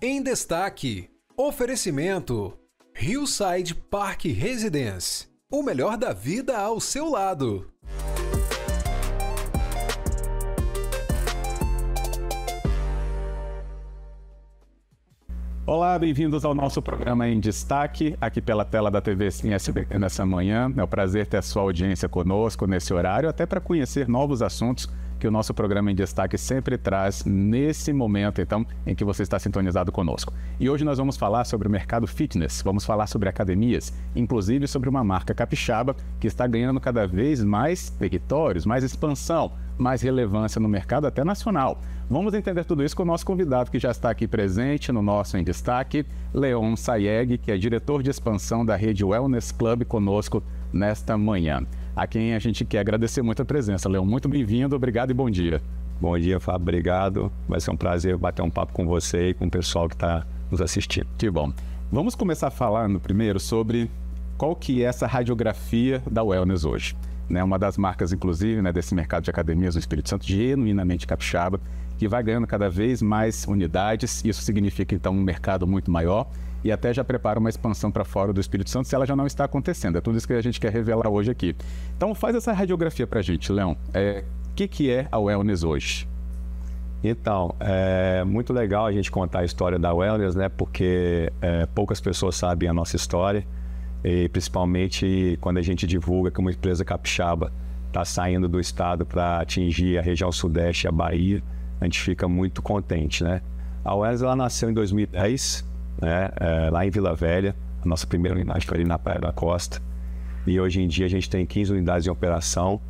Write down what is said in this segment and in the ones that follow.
Em destaque, oferecimento Hillside Park Residence. O melhor da vida ao seu lado. Olá, bem-vindos ao nosso programa Em Destaque, aqui pela tela da TV Sim SBT nessa manhã. É um prazer ter a sua audiência conosco nesse horário, até para conhecer novos assuntos que o nosso programa Em Destaque sempre traz nesse momento, então, em que você está sintonizado conosco. E hoje nós vamos falar sobre o mercado fitness, vamos falar sobre academias, inclusive sobre uma marca capixaba que está ganhando cada vez mais territórios, mais expansão, mais relevância no mercado até nacional. Vamos entender tudo isso com o nosso convidado que já está aqui presente no nosso Em Destaque, Leon Sayeg, que é diretor de expansão da rede Wellness Club, conosco nesta manhã. A quem a gente quer agradecer muito a presença. Leon, muito bem-vindo, obrigado e bom dia. Bom dia, Fábio, obrigado. Vai ser um prazer bater um papo com você e com o pessoal que está nos assistindo. Que bom. Vamos começar falando primeiro sobre qual que é essa radiografia da Wellness hoje. Uma das marcas, inclusive, desse mercado de academias do Espírito Santo, genuinamente capixaba, que vai ganhando cada vez mais unidades. Isso significa, então, um mercado muito maior e até já prepara uma expansão para fora do Espírito Santo, se ela já não está acontecendo. É tudo isso que a gente quer revelar hoje aqui. Então, faz essa radiografia para a gente, Leon. O que é a Wellness hoje? Então, é muito legal a gente contar a história da Wellness, porque poucas pessoas sabem a nossa história. E principalmente quando a gente divulga que uma empresa capixaba está saindo do estado para atingir a região sudeste e a Bahia, a gente fica muito contente, A Wellness, ela nasceu em 2010, lá em Vila Velha. A nossa primeira unidade foi ali na Praia da Costa. E hoje em dia a gente tem 15 unidades em operação.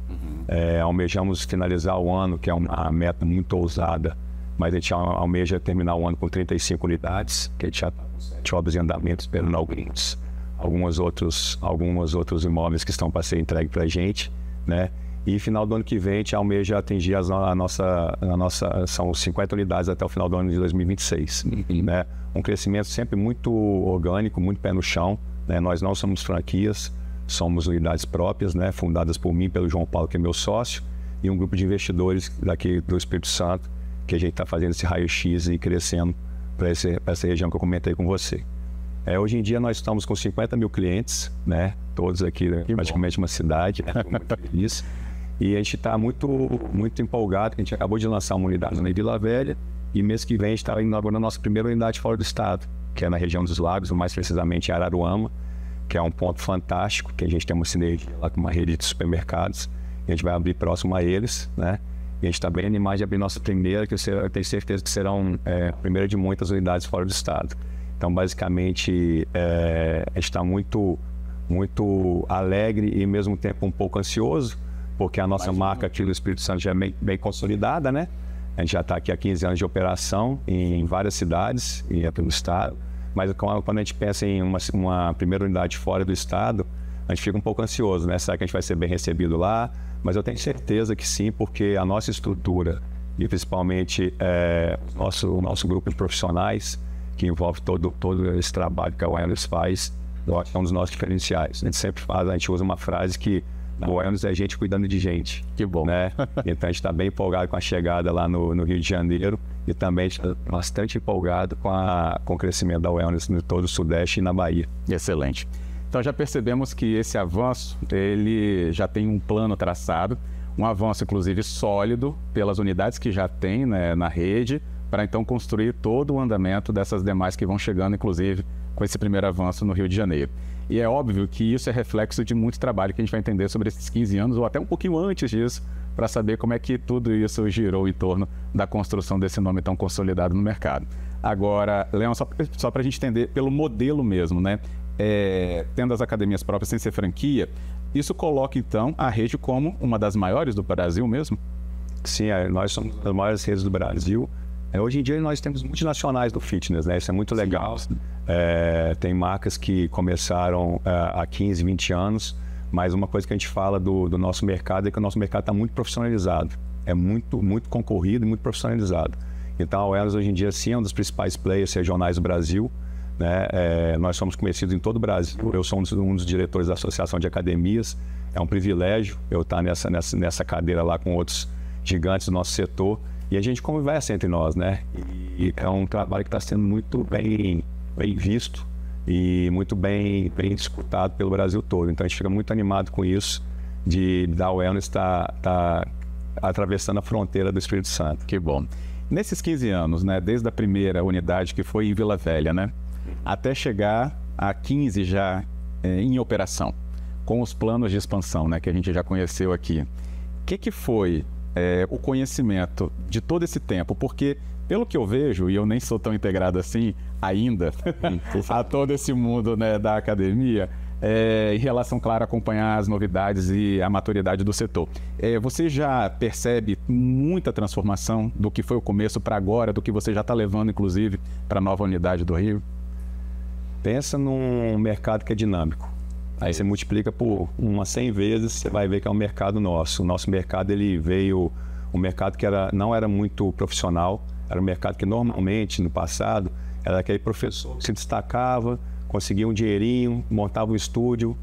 Almejamos finalizar o ano, que é uma meta muito ousada, mas a gente almeja terminar o ano com 35 unidades, que a gente já está com 7 obras em andamento esperando alguns outros imóveis que estão para ser entregues para a gente, E final do ano que vem a gente almeja atingir são 50 unidades até o final do ano de 2026, Um crescimento sempre muito orgânico, muito pé no chão, Nós não somos franquias, somos unidades próprias, Fundadas por mim, pelo João Paulo, que é meu sócio, e um grupo de investidores daqui do Espírito Santo, que a gente está fazendo esse raio-x e crescendo para essa região que eu comentei com você. Hoje em dia nós estamos com 50 mil clientes, Todos aqui, praticamente uma cidade, muito feliz. E a gente está muito empolgado, a gente acabou de lançar uma unidade na Vila Velha, e mês que vem a gente está inaugurando a nossa primeira unidade fora do estado, que é na região dos Lagos, mais precisamente em Araruama, que é um ponto fantástico, que a gente tem uma sinergia lá com uma rede de supermercados, e a gente vai abrir próximo a eles, E a gente está bem animado de abrir nossa primeira, que eu tenho certeza que serão a primeira de muitas unidades fora do estado. Então, basicamente, a gente está muito alegre e, ao mesmo tempo, um pouco ansioso, porque a nossa marca aqui do Espírito Santo já é bem consolidada, A gente já está aqui há 15 anos de operação em várias cidades e pelo estado. Mas quando a gente pensa em uma primeira unidade fora do estado, a gente fica um pouco ansioso, Será que a gente vai ser bem recebido lá? Mas eu tenho certeza que sim, porque a nossa estrutura e, principalmente, o nosso grupo de profissionais, que envolve todo esse trabalho que a Wellness faz, é um dos nossos diferenciais. A gente usa uma frase que a Wellness é gente cuidando de gente. Que bom. Então a gente está bem empolgado com a chegada lá no Rio de Janeiro e também está bastante empolgado com o crescimento da Wellness no todo o Sudeste e na Bahia. Excelente. Então já percebemos que esse avanço, ele já tem um plano traçado, um avanço inclusive sólido pelas unidades que já tem na rede, para então construir todo o andamento dessas demais que vão chegando, inclusive, com esse primeiro avanço no Rio de Janeiro. E é óbvio que isso é reflexo de muito trabalho que a gente vai entender sobre esses 15 anos, ou até um pouquinho antes disso, para saber como é que tudo isso girou em torno da construção desse nome tão consolidado no mercado. Agora, Leon, só para a gente entender pelo modelo mesmo, tendo as academias próprias sem ser franquia, isso coloca, então, a rede como uma das maiores do Brasil mesmo? Sim, nós somos as maiores redes do Brasil. Hoje em dia nós temos multinacionais do fitness, Isso é muito legal. Tem marcas que começaram há 15, 20 anos, mas uma coisa que a gente fala do nosso mercado é que o nosso mercado está muito profissionalizado. É muito concorrido e muito profissionalizado. Então a Wellness hoje em dia sim é um dos principais players regionais do Brasil. Nós somos conhecidos em todo o Brasil. Eu sou um dos diretores da Associação de Academias. É um privilégio eu estar nessa cadeira lá com outros gigantes do nosso setor. E a gente conversa entre nós, né? E é um trabalho que está sendo muito bem visto e muito bem escutado pelo Brasil todo. Então a gente fica muito animado com isso, da Wellness estar atravessando a fronteira do Espírito Santo. Que bom. Nesses 15 anos, né, desde a primeira unidade que foi em Vila Velha, né, até chegar a 15 já em operação, com os planos de expansão, né, que a gente já conheceu aqui. O que foi o conhecimento de todo esse tempo? Porque, pelo que eu vejo, e eu nem sou tão integrado assim ainda a todo esse mundo, né, da academia, em relação, claro, a acompanhar as novidades e a maturidade do setor. Você já percebe muita transformação do que foi o começo para agora, do que você já está levando, inclusive, para a nova unidade do Rio? Pensa num mercado que é dinâmico. Aí você multiplica por umas 100 vezes, você vai ver que é um mercado nosso. O nosso mercado, ele veio um mercado que não era muito profissional, era um mercado que normalmente, no passado, era aquele professor que se destacava, conseguia um dinheirinho, montava um estúdio,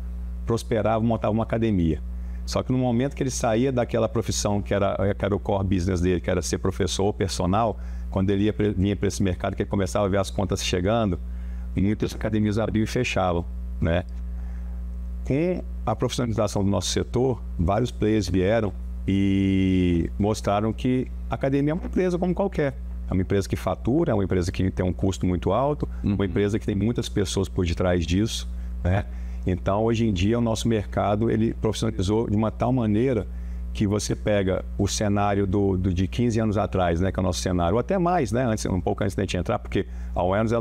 prosperava, montava uma academia. Só que no momento que ele saía daquela profissão que era o core business dele, que era ser professor ou personal, quando ele vinha para esse mercado, que ele começava a ver as contas chegando, muitas academias abriam e fechavam, né? Com a profissionalização do nosso setor, vários players vieram e mostraram que a academia é uma empresa como qualquer. É uma empresa que fatura, é uma empresa que tem um custo muito alto, uma empresa que tem muitas pessoas por detrás disso, né? Então, hoje em dia, o nosso mercado, ele profissionalizou de uma tal maneira que você pega o cenário de 15 anos atrás, né, que é o nosso cenário, ou até mais, né, um pouco antes da gente entrar, porque a Wellness,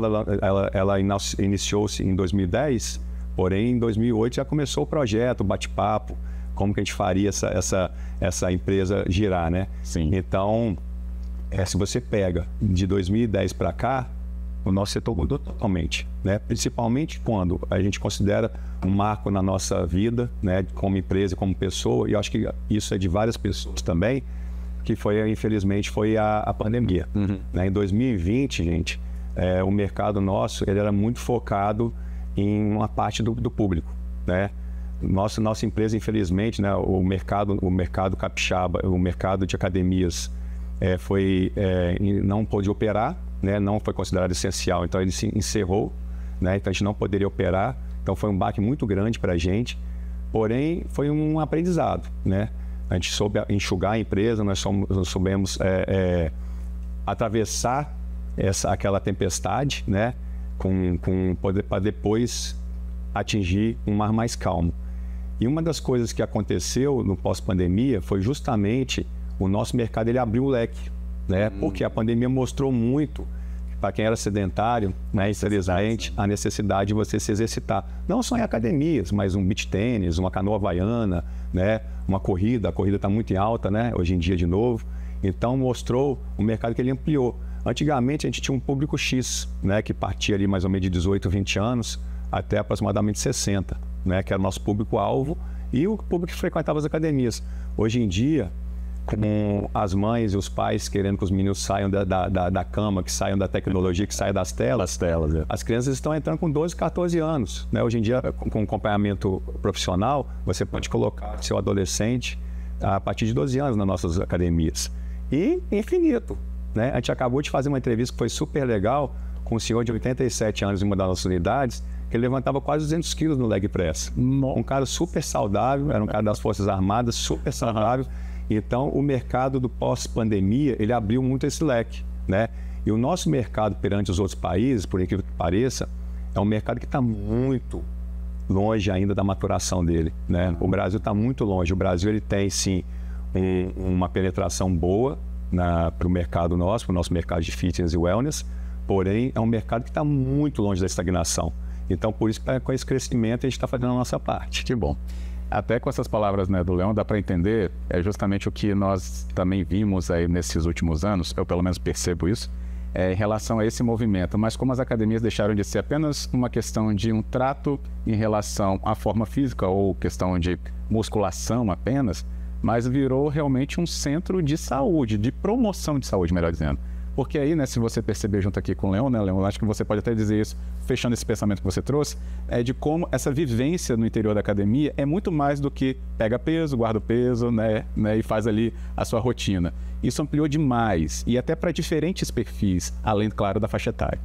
ela iniciou-se em 2010, porém, em 2008 já começou o projeto, o bate-papo, como que a gente faria essa empresa girar, né? Sim. Então, se você pega de 2010 para cá, o nosso setor mudou totalmente, né? Principalmente quando a gente considera um marco na nossa vida, né? Como empresa, como pessoa, e eu acho que isso é de várias pessoas também, que infelizmente foi a pandemia. Né? Em 2020, gente, o mercado nosso, ele era muito focado em uma parte do público, né? Nossa empresa, infelizmente, né? O mercado capixaba, o mercado de academias não pôde operar, né? Não foi considerado essencial, então ele se encerrou, né? Então a gente não poderia operar, então foi um baque muito grande para a gente, porém foi um aprendizado, né? A gente soube enxugar a empresa, nós soubemos atravessar aquela tempestade, né? Para depois atingir um mar mais calmo. E uma das coisas que aconteceu no pós-pandemia foi justamente o nosso mercado, ele abriu o leque, né? Porque a pandemia mostrou muito para quem era sedentário, né, infelizmente, a necessidade de você se exercitar. Não só em academias, mas um beach tênis, uma canoa havaiana, né, uma corrida. A corrida está muito em alta, né, hoje em dia de novo. Então mostrou o mercado que ele ampliou. Antigamente a gente tinha um público X, né, que partia ali mais ou menos de 18, 20 anos até aproximadamente 60, né, que era o nosso público-alvo e o público que frequentava as academias. Hoje em dia, com as mães e os pais querendo que os meninos saiam da cama, que saiam da tecnologia, que saiam das telas, as crianças estão entrando com 12, 14 anos. Né? Hoje em dia, com acompanhamento profissional, você pode colocar seu adolescente a partir de 12 anos nas nossas academias. E infinito. Né? A gente acabou de fazer uma entrevista que foi super legal com um senhor de 87 anos em uma das nossas unidades, que ele levantava quase 200 quilos no leg press. Um cara super saudável, era um cara das Forças Armadas, super saudável. Então, o mercado do pós-pandemia, ele abriu muito esse leque, né? E o nosso mercado perante os outros países, por incrível que pareça, é um mercado que está muito longe ainda da maturação dele, né? O Brasil está muito longe. O Brasil, ele tem, sim, uma penetração boa para o mercado nosso, para o nosso mercado de fitness e wellness, porém, é um mercado que está muito longe da estagnação. Então, por isso, com esse crescimento, a gente está fazendo a nossa parte. Que bom. Até com essas palavras, né, do Leão, dá para entender justamente o que nós também vimos aí nesses últimos anos, eu pelo menos percebo isso, em relação a esse movimento, mas como as academias deixaram de ser apenas uma questão de um trato em relação à forma física ou questão de musculação apenas, mas virou realmente um centro de saúde, de promoção de saúde, melhor dizendo. Porque aí, né, se você perceber junto aqui com o Leon, né, Leon, acho que você pode até dizer isso, fechando esse pensamento que você trouxe, é de como essa vivência no interior da academia é muito mais do que pega peso, guarda o peso, né, e faz ali a sua rotina. Isso ampliou demais, e até para diferentes perfis, além, claro, da faixa etária.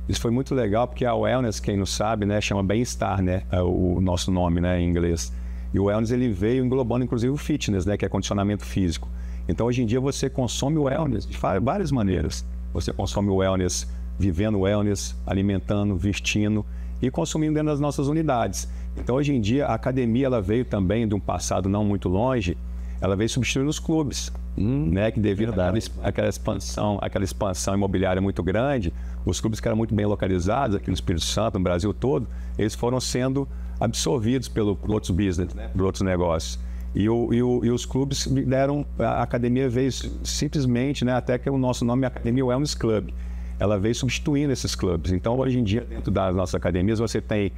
Isso foi muito legal, porque a wellness, quem não sabe, né, chama bem-estar, né, o nosso nome, né, em inglês. E o wellness, ele veio englobando, inclusive, o fitness, né, que é condicionamento físico. Então, hoje em dia, você consome o wellness de várias maneiras. Você consome o wellness vivendo o wellness, alimentando, vestindo e consumindo dentro das nossas unidades. Então, hoje em dia, a academia, ela veio também de um passado não muito longe, ela veio substituindo os clubes, né, que devido àquela expansão imobiliária muito grande, os clubes que eram muito bem localizados aqui no Espírito Santo, no Brasil todo, eles foram sendo absorvidos por outros business, né, por outros negócios. E os clubes deram, a academia veio simplesmente, né, até que o nosso nome é Academia Wellness Club, ela veio substituindo esses clubes. Então, hoje em dia, dentro das nossas academias, você tem,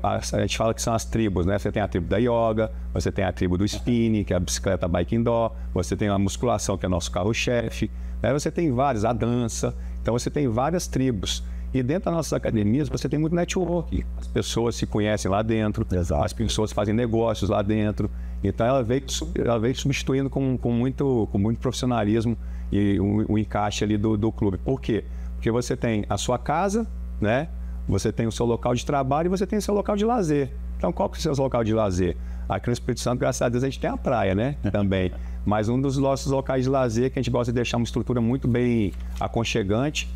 a gente fala que são as tribos, né? Você tem a tribo da yoga, você tem a tribo do spinning, que é a bicicleta bike indoor, você tem a musculação, que é o nosso carro-chefe, né? Você tem vários, a dança, então você tem várias tribos. E dentro das nossas academias, você tem muito network. As pessoas se conhecem lá dentro, as pessoas fazem negócios lá dentro. Então, ela veio substituindo com muito profissionalismo e o encaixe ali do clube. Por quê? Porque você tem a sua casa, né? Você tem o seu local de trabalho e você tem o seu local de lazer. Então, qual que é o seu local de lazer? Aqui no Espírito Santo, graças a Deus, a gente tem a praia, né? Também. Mas um dos nossos locais de lazer, que a gente gosta de deixar uma estrutura muito bem aconchegante,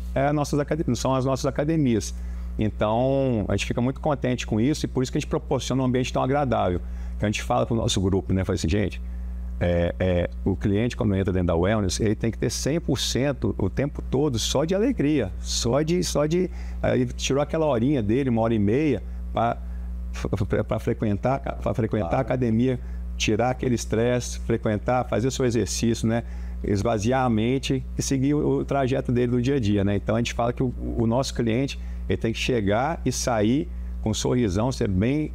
são as nossas academias. Então, a gente fica muito contente com isso e por isso que a gente proporciona um ambiente tão agradável. Que a gente fala para o nosso grupo, né? Fala assim, gente, o cliente, quando entra dentro da wellness, ele tem que ter 100% o tempo todo só de alegria, ele tirou aquela horinha dele, 1h30, para frequentar a academia, tirar aquele estresse, frequentar, fazer o seu exercício, né? Esvaziar a mente e seguir o trajeto dele do dia a dia, né? Então, a gente fala que o nosso cliente, ele tem que chegar e sair com um sorrisão, ser bem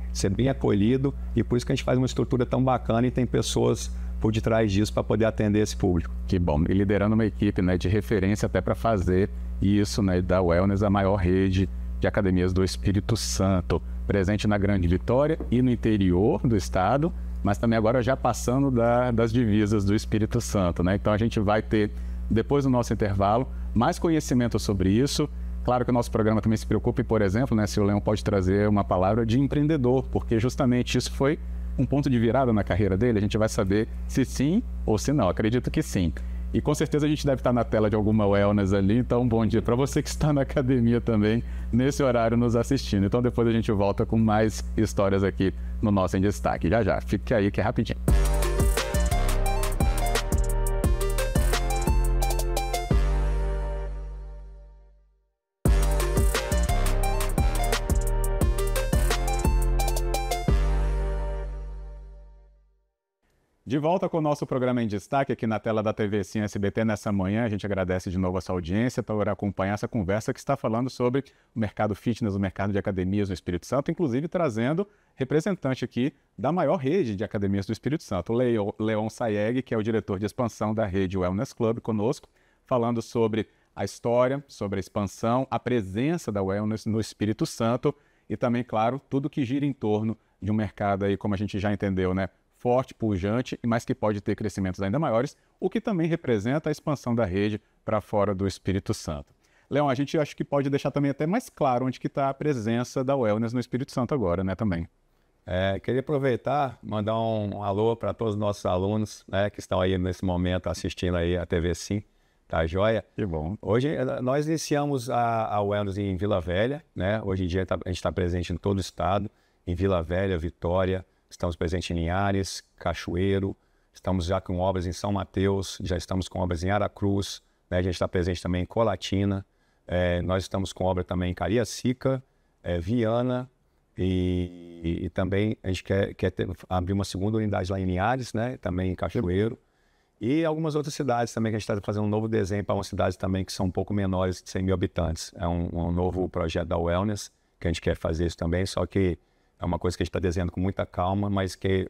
acolhido, e por isso que a gente faz uma estrutura tão bacana e tem pessoas por detrás disso para poder atender esse público. Que bom, e liderando uma equipe, né, de referência até para fazer isso, né, da Wellness, a maior rede de academias do Espírito Santo, presente na Grande Vitória e no interior do estado, mas também agora já passando das divisas do Espírito Santo, né? Então a gente vai ter, depois do nosso intervalo, mais conhecimento sobre isso. Claro que o nosso programa também se preocupa, por exemplo, né, se o Leon pode trazer uma palavra de empreendedor, porque justamente isso foi um ponto de virada na carreira dele. A gente vai saber se sim ou se não. Acredito que sim. E com certeza a gente deve estar na tela de alguma wellness ali. Então, bom dia para você que está na academia também, nesse horário nos assistindo. Então, depois a gente volta com mais histórias aqui no nosso Em Destaque. Já. Fique aí que é rapidinho. De volta com o nosso programa Em Destaque aqui na tela da TV Sim SBT nessa manhã. A gente agradece de novo a sua audiência por acompanhar essa conversa que está falando sobre o mercado fitness, o mercado de academias no Espírito Santo, inclusive trazendo representante aqui da maior rede de academias do Espírito Santo, o Leon Sayeg, que é o diretor de expansão da rede Wellness Club, conosco, falando sobre a história, sobre a expansão, a presença da Wellness no Espírito Santo e também, claro, tudo que gira em torno de um mercado aí, como a gente já entendeu, né? Forte, pujante, mas que pode ter crescimentos ainda maiores, o que também representa a expansão da rede para fora do Espírito Santo. Leon, a gente acho que pode deixar também até mais claro onde que está a presença da Wellness no Espírito Santo agora, né, também. Queria aproveitar, mandar um alô para todos os nossos alunos, né, que estão aí nesse momento assistindo aí a TV Sim, tá joia? Que bom. Hoje nós iniciamos a Wellness em Vila Velha, né? Hoje em dia a gente está presente em todo o estado, em Vila Velha, Vitória. Estamos presentes em Linhares, Cachoeiro, estamos já com obras em São Mateus, já estamos com obras em Aracruz, né? A gente está presente também em Colatina, nós estamos com obra também em Cariacica, Viana e também a gente quer abrir uma segunda unidade lá em Linhares, né? Também em Cachoeiro e algumas outras cidades também que a gente está fazendo um novo desenho para umas cidades também que são um pouco menores de 100 mil habitantes. É um novo projeto da Wellness que a gente quer fazer isso também, só que é uma coisa que a gente está desenhando com muita calma, mas que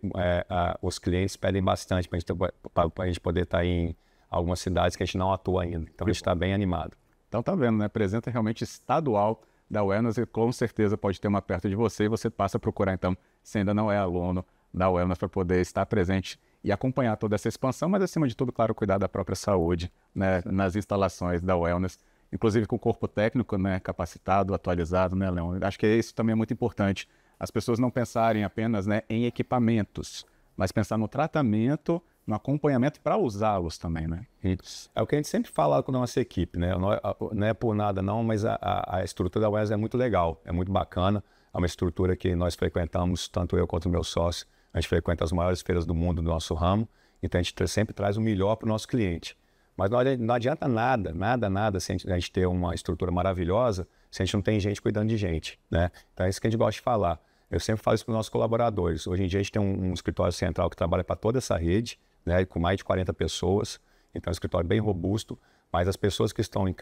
os clientes pedem bastante para a gente poder estar em algumas cidades que a gente não atua ainda. Então a gente está bem animado. Então tá vendo, né? Presença realmente estadual da Wellness e com certeza pode ter uma perto de você e você passa a procurar então, se ainda não é aluno da Wellness, para poder estar presente e acompanhar toda essa expansão, mas acima de tudo, claro, cuidar da própria saúde, né? Nas instalações da Wellness, inclusive com o corpo técnico, né? Capacitado, atualizado, né, Leon? Acho que isso também é muito importante. As pessoas não pensarem apenas, né, em equipamentos, mas pensar no tratamento, no acompanhamento para usá-los também, né? Isso. É o que a gente sempre fala com a nossa equipe, né? Não é por nada não, mas a estrutura da Wellness é muito legal, é muito bacana. É uma estrutura que nós frequentamos, tanto eu quanto o meu sócio. A gente frequenta as maiores feiras do mundo do nosso ramo, então a gente sempre traz o melhor para o nosso cliente. Mas não adianta nada se a gente ter uma estrutura maravilhosa se a gente não tem gente cuidando de gente, né? Então é isso que a gente gosta de falar. Eu sempre falo isso para os nossos colaboradores. Hoje em dia a gente tem um escritório central que trabalha para toda essa rede, né, com mais de 40 pessoas. Então é um escritório bem robusto, mas as pessoas que estão em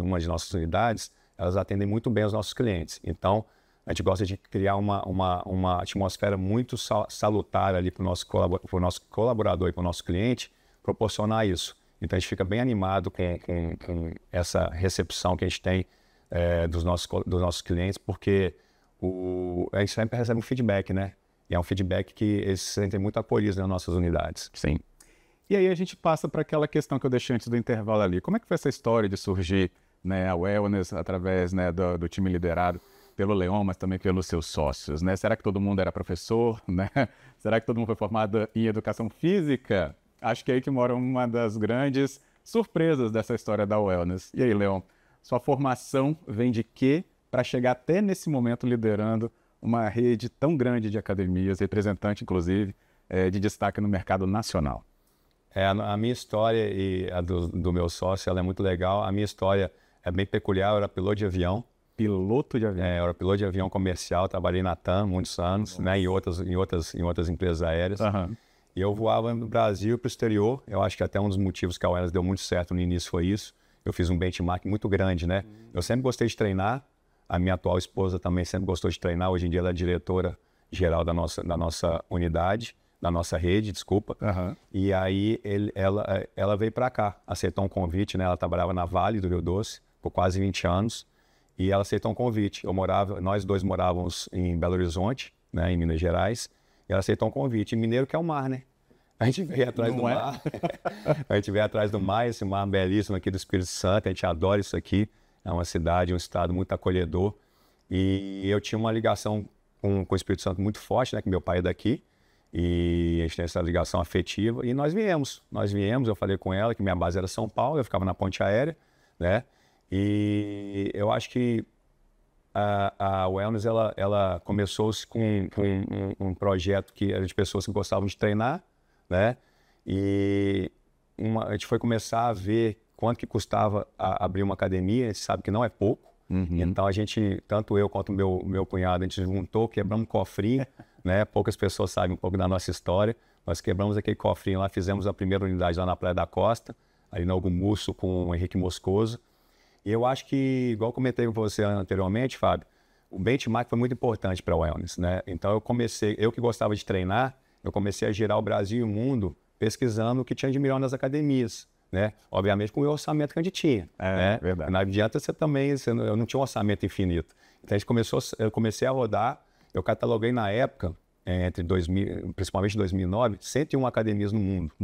uma de nossas unidades, elas atendem muito bem os nossos clientes. Então a gente gosta de criar uma atmosfera muito salutar ali para o nosso colaborador e para o nosso cliente, proporcionar isso. Então a gente fica bem animado com essa recepção que a gente tem dos nossos clientes, porque a gente sempre recebe um feedback, né? E é um feedback que eles se sentem muito acolhidos nas nossas unidades. Sim. E aí a gente passa para aquela questão que eu deixei antes do intervalo ali. Como é que foi essa história de surgir, né, a Wellness através, né, do time liderado pelo Leon, mas também pelos seus sócios, né? Será que todo mundo era professor, né? Será que todo mundo foi formado em educação física? Acho que é aí que mora uma das grandes surpresas dessa história da Wellness. E aí, Leon, sua formação vem de quê para chegar até nesse momento liderando uma rede tão grande de academias, representante, inclusive, de destaque no mercado nacional? A minha história e a do meu sócio, ela é muito legal. A minha história é bem peculiar. Eu era piloto de avião. Piloto de avião? Eu era piloto de avião comercial, trabalhei na TAM muitos anos, né, em outras empresas aéreas. Uhum. E eu voava no Brasil e para o exterior. Eu acho que até um dos motivos que a Wellness deu muito certo no início foi isso. Eu fiz um benchmark muito grande, né? Eu sempre gostei de treinar. A minha atual esposa também sempre gostou de treinar. Hoje em dia ela é diretora geral da nossa unidade, da nossa rede, desculpa. Uhum. E aí ela veio para cá, aceitou um convite, né? Ela trabalhava na Vale do Rio Doce por quase 20 anos. E ela aceitou um convite. Nós dois morávamos em Belo Horizonte, né, em Minas Gerais. E ela aceitou um convite. E mineiro quer o mar, né? A gente veio atrás do mar. A gente veio atrás do mar, esse mar belíssimo aqui do Espírito Santo. A gente adora isso aqui. É uma cidade, um estado muito acolhedor. E eu tinha uma ligação com o Espírito Santo muito forte, né? Que meu pai é daqui. E a gente tem essa ligação afetiva. E nós viemos. Eu falei com ela que minha base era São Paulo. Eu ficava na ponte aérea, né? E eu acho que a Wellness ela começou com um projeto que era de pessoas que gostavam de treinar, né? E a gente foi começar a ver quanto que custava abrir uma academia. A gente sabe que não é pouco. Uhum. Então a gente, tanto eu quanto o meu cunhado, a gente juntou, quebramos um cofrinho, né? Poucas pessoas sabem um pouco da nossa história. Nós quebramos aquele cofrinho lá, fizemos a primeira unidade lá na Praia da Costa, ali no Algomusso com o Henrique Moscoso. E eu acho que, igual comentei com você anteriormente, Fábio, o benchmark foi muito importante para a Wellness, né? Então eu que gostava de treinar, eu comecei a girar o Brasil e o mundo pesquisando o que tinha de melhor nas academias, né? Obviamente com o orçamento que a gente tinha, né? Verdade. Não adianta eu não tinha um orçamento infinito. Então eu comecei a rodar, eu cataloguei na época, principalmente em 2009, 101 academias no mundo.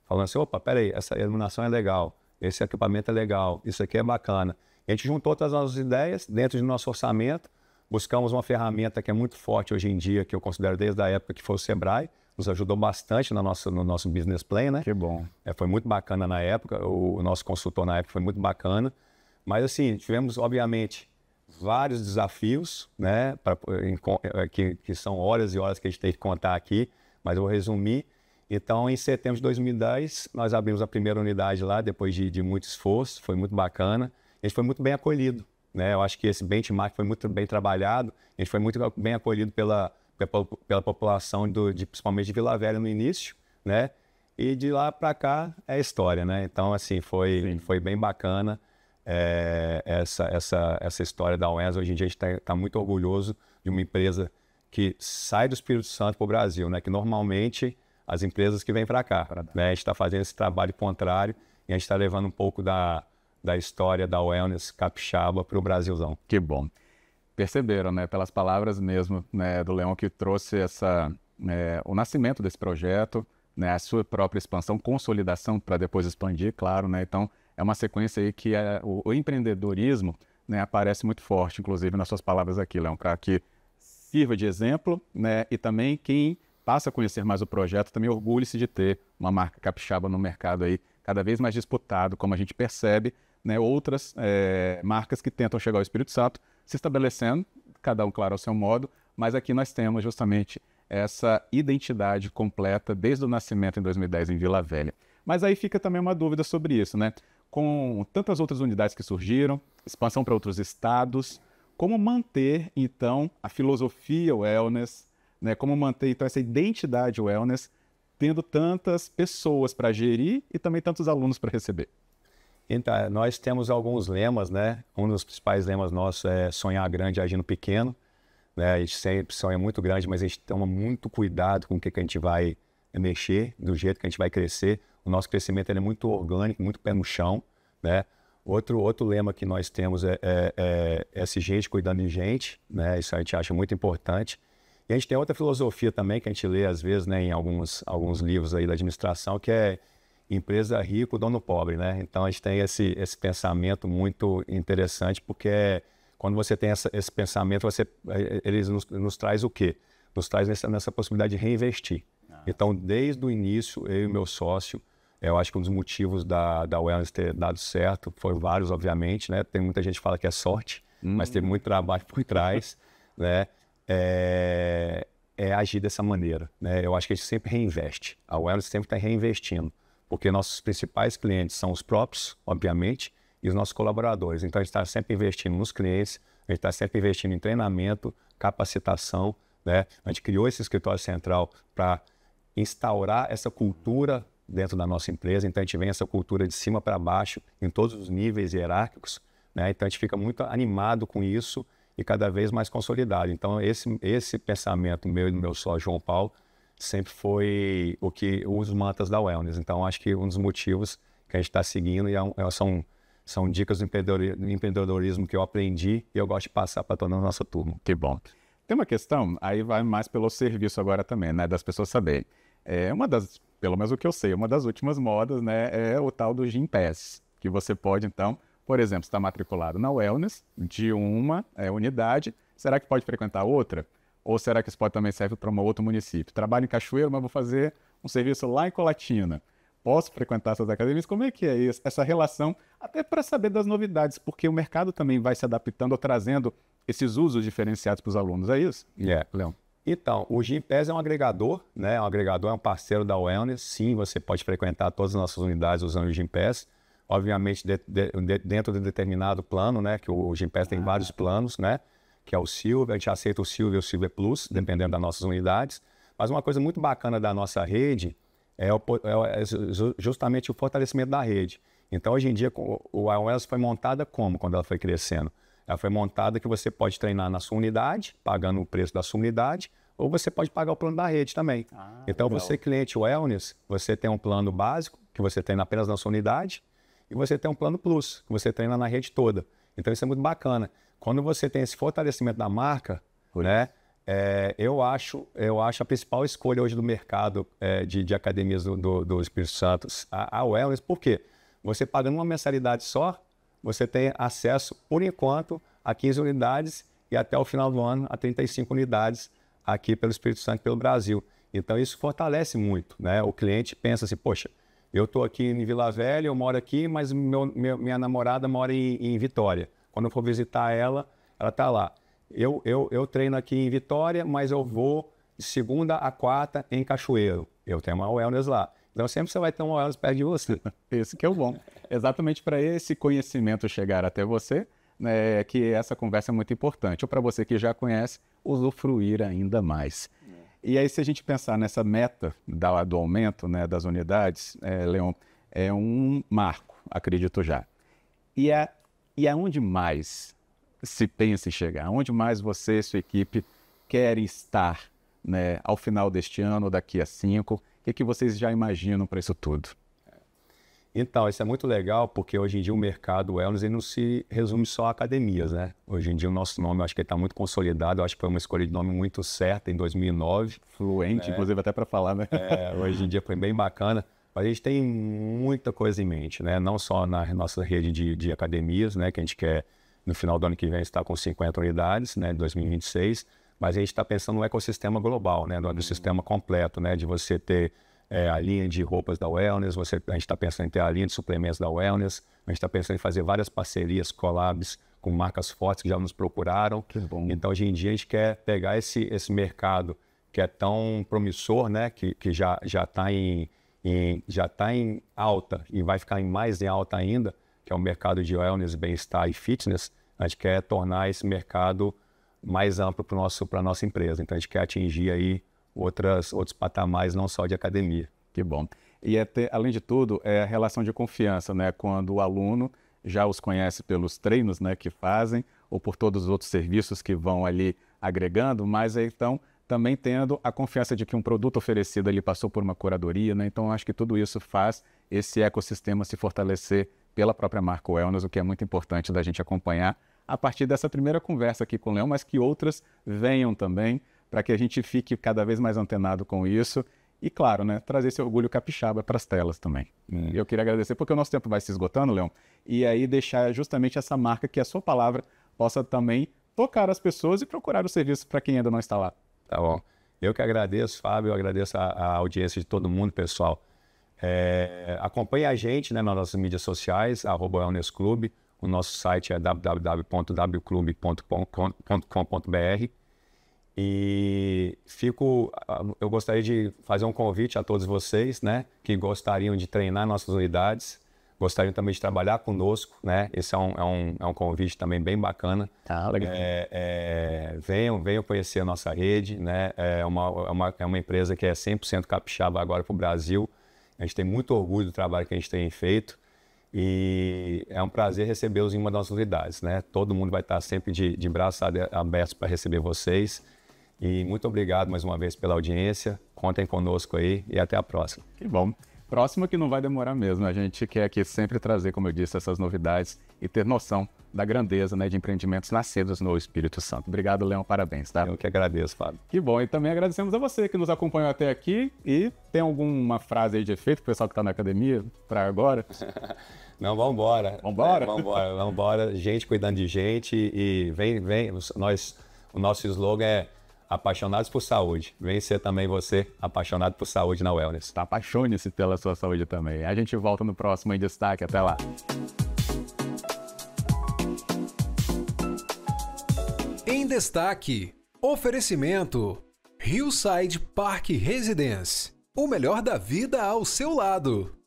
Falando assim, opa, peraí, essa iluminação é legal. Esse equipamento é legal, isso aqui é bacana. A gente juntou todas as nossas ideias dentro do nosso orçamento, buscamos uma ferramenta que é muito forte hoje em dia, que eu considero desde a época que foi o Sebrae, nos ajudou bastante no nosso business plan, né? Que bom. Foi muito bacana na época, o nosso consultor na época foi muito bacana. Mas assim, tivemos, obviamente, vários desafios, né? Que são horas e horas que a gente tem que contar aqui, mas eu vou resumir. Então, em setembro de 2010, nós abrimos a primeira unidade lá, depois de muito esforço, foi muito bacana. A gente foi muito bem acolhido, né? Eu acho que esse benchmark foi muito bem trabalhado, a gente foi muito bem acolhido pela população, principalmente de Vila Velha no início, né? E de lá para cá é história, né? Então, assim, foi bem bacana essa história da Wellness. Hoje em dia a gente está muito orgulhoso de uma empresa que sai do Espírito Santo para o Brasil, né? Que normalmente as empresas que vêm para cá, né? A gente está fazendo esse trabalho contrário e a gente está levando um pouco da história da wellness capixaba para o Brasilzão. Que bom. Perceberam, né, pelas palavras mesmo, né, do Leon, que trouxe o nascimento desse projeto, né, a sua própria expansão, consolidação para depois expandir, claro, né? Então é uma sequência aí que o empreendedorismo, né, aparece muito forte, inclusive nas suas palavras aqui, Leon, para que sirva de exemplo, né, e também quem passa a conhecer mais o projeto também orgulhe-se de ter uma marca capixaba no mercado aí cada vez mais disputado, como a gente percebe, né, outras marcas que tentam chegar ao Espírito Santo se estabelecendo, cada um, claro, ao seu modo, mas aqui nós temos justamente essa identidade completa desde o nascimento em 2010 em Vila Velha. Mas aí fica também uma dúvida sobre isso, né? Com tantas outras unidades que surgiram, expansão para outros estados, como manter, então, a filosofia wellness, né? Como manter, então, essa identidade wellness, tendo tantas pessoas para gerir e também tantos alunos para receber? Então, nós temos alguns lemas, né? Um dos principais lemas nossos é sonhar grande, agindo pequeno. Né? A gente sempre sonha muito grande, mas a gente toma muito cuidado com o que a gente vai mexer, do jeito que a gente vai crescer. O nosso crescimento ele é muito orgânico, muito pé no chão. Né? Outro lema que nós temos é essa gente cuidando de gente. Né? Isso a gente acha muito importante. E a gente tem outra filosofia também que a gente lê às vezes, né, em alguns livros aí da administração, que é empresa rico, dono pobre. Né? Então a gente tem esse pensamento muito interessante, porque quando você tem esse pensamento, ele nos traz o quê? Nos traz nessa possibilidade de reinvestir. Então, desde o início, eu e meu sócio, eu acho que um dos motivos da Wellness ter dado certo, foram vários, obviamente, né? Tem muita gente que fala que é sorte, mas teve muito trabalho por trás, né? É agir dessa maneira, né? Eu acho que a gente sempre reinveste. A Wellness sempre está reinvestindo, porque nossos principais clientes são os próprios, obviamente, e os nossos colaboradores. Então, a gente está sempre investindo nos clientes, a gente está sempre investindo em treinamento, capacitação, né? A gente criou esse escritório central para instaurar essa cultura dentro da nossa empresa. Então, a gente vem essa cultura de cima para baixo, em todos os níveis hierárquicos, né? Então, a gente fica muito animado com isso e cada vez mais consolidado. Então, esse pensamento meu e do meu sócio, João Paulo, sempre foi os mantras da Wellness. Então, acho que um dos motivos que a gente está seguindo são dicas do empreendedorismo que eu aprendi e eu gosto de passar para toda a nossa turma. Que bom. Tem uma questão, aí vai mais pelo serviço agora também, né? Das pessoas saberem. Pelo menos o que eu sei, uma das últimas modas, né? É o tal do Gympass, que você pode, então, por exemplo, estar matriculado na Wellness de uma unidade, será que pode frequentar outra? Ou será que isso pode também servir para um outro município? Trabalho em Cachoeiro, mas vou fazer um serviço lá em Colatina. Posso frequentar essas academias? Como é que é isso? Essa relação, até para saber das novidades, porque o mercado também vai se adaptando ou trazendo esses usos diferenciados para os alunos, é isso? Leon. Então, o Gympass é um agregador, né? É um parceiro da Wellness. Sim, você pode frequentar todas as nossas unidades usando o Gympass. Obviamente, dentro de determinado plano, né? Que o Gympass tem vários planos, né? Que é o Silver, a gente aceita o Silver e o Silver Plus, dependendo das nossas unidades. Mas uma coisa muito bacana da nossa rede é justamente o fortalecimento da rede. Então, hoje em dia, a Wellness foi montada como quando ela foi crescendo? Ela foi montada que você pode treinar na sua unidade, pagando o preço da sua unidade, ou você pode pagar o plano da rede também. Então, legal. Você, cliente Wellness, você tem um plano básico, que você treina apenas na sua unidade, e você tem um plano Plus, que você treina na rede toda. Então, isso é muito bacana. Quando você tem esse fortalecimento da marca, né? Eu acho a principal escolha hoje do mercado de academias do Espírito Santo a Wellness. Por quê? Você pagando uma mensalidade só, você tem acesso, por enquanto, a 15 unidades e até o final do ano a 35 unidades aqui pelo Espírito Santo e pelo Brasil. Então, isso fortalece muito, né? O cliente pensa assim, poxa, eu estou aqui em Vila Velha, eu moro aqui, mas minha namorada mora em Vitória. Quando eu for visitar ela está lá. Eu treino aqui em Vitória, mas eu vou de segunda a quarta em Cachoeiro. Eu tenho uma Wellness lá. Então, sempre você vai ter uma Wellness perto de você. Esse que é o bom. Exatamente para esse conhecimento chegar até você, né, que essa conversa é muito importante. Ou para você que já conhece, usufruir ainda mais. E aí, se a gente pensar nessa meta do aumento, né, das unidades, Leon, é um marco, acredito já. E aonde mais se pensa em chegar? Aonde mais você e sua equipe querem estar, né, ao final deste ano, daqui a 5? O que vocês já imaginam para isso tudo? Então, isso é muito legal, porque hoje em dia o mercado wellness ele não se resume só a academias, né? Hoje em dia o nosso nome, eu acho que está muito consolidado, eu acho que foi uma escolha de nome muito certa em 2009. Fluente, inclusive até para falar, né? Hoje em dia foi bem bacana. Mas a gente tem muita coisa em mente, né? Não só na nossa rede de academias, né? Que a gente quer, no final do ano que vem, estar com 50 unidades, né? 2026. Mas a gente está pensando no ecossistema global, né? No ecossistema completo, né? De você ter a linha de roupas da Wellness, a gente está pensando em ter a linha de suplementos da Wellness, a gente está pensando em fazer várias parcerias, collabs com marcas fortes que já nos procuraram. Que bom. Então, hoje em dia, a gente quer pegar esse mercado que é tão promissor, né? Que já está em alta e vai ficar mais em alta ainda, que é o mercado de wellness, bem-estar e fitness. A gente quer tornar esse mercado mais amplo para a nossa empresa. Então, a gente quer atingir aí outros patamares, não só de academia. Que bom. E além de tudo, é a relação de confiança, né? Quando o aluno já os conhece pelos treinos, né, que fazem, ou por todos os outros serviços que vão ali agregando, mas aí, então também tendo a confiança de que um produto oferecido ali passou por uma curadoria, né? Então acho que tudo isso faz esse ecossistema se fortalecer pela própria marca Wellness, o que é muito importante da gente acompanhar a partir dessa primeira conversa aqui com o Leão, mas que outras venham também, para que a gente fique cada vez mais antenado com isso e, claro, né, trazer esse orgulho capixaba para as telas também. Eu queria agradecer porque o nosso tempo vai se esgotando, Leão, e aí deixar justamente essa marca que a sua palavra possa também tocar as pessoas e procurar o serviço para quem ainda não está lá. Tá bom. Eu que agradeço, Fábio, eu agradeço a audiência de todo mundo, pessoal. Acompanhe a gente, né, nas nossas mídias sociais, @wellnessclub. O nosso site é www.wclub.com.br. E eu gostaria de fazer um convite a todos vocês, né, que gostariam de treinar nossas unidades, gostariam também de trabalhar conosco, né? Esse é um convite também bem bacana. Tá, legal. Venham conhecer a nossa rede, né? É uma empresa que é 100% capixaba agora para o Brasil. A gente tem muito orgulho do trabalho que a gente tem feito e é um prazer recebê-los em uma das nossas unidades, né? Todo mundo vai estar sempre de braços abertos para receber vocês. E muito obrigado mais uma vez pela audiência. Contem conosco aí e até a próxima. Que bom. Próximo que não vai demorar mesmo. A gente quer aqui sempre trazer, como eu disse, essas novidades e ter noção da grandeza, né, de empreendimentos nascidos no Espírito Santo. Obrigado, Leão. Parabéns, tá? Eu que agradeço, Fábio. Que bom. E também agradecemos a você que nos acompanhou até aqui. E tem alguma frase aí de efeito pro pessoal que está na academia para agora? Não, vamos embora. Vamos embora. Gente cuidando de gente e vem. O nosso slogan é apaixonados por saúde. Vem ser também você apaixonado por saúde na Wellness. Tá, apaixone-se pela sua saúde também. A gente volta no próximo Em Destaque. Até lá. Em Destaque. Oferecimento. Hillside Park Residence. O melhor da vida ao seu lado.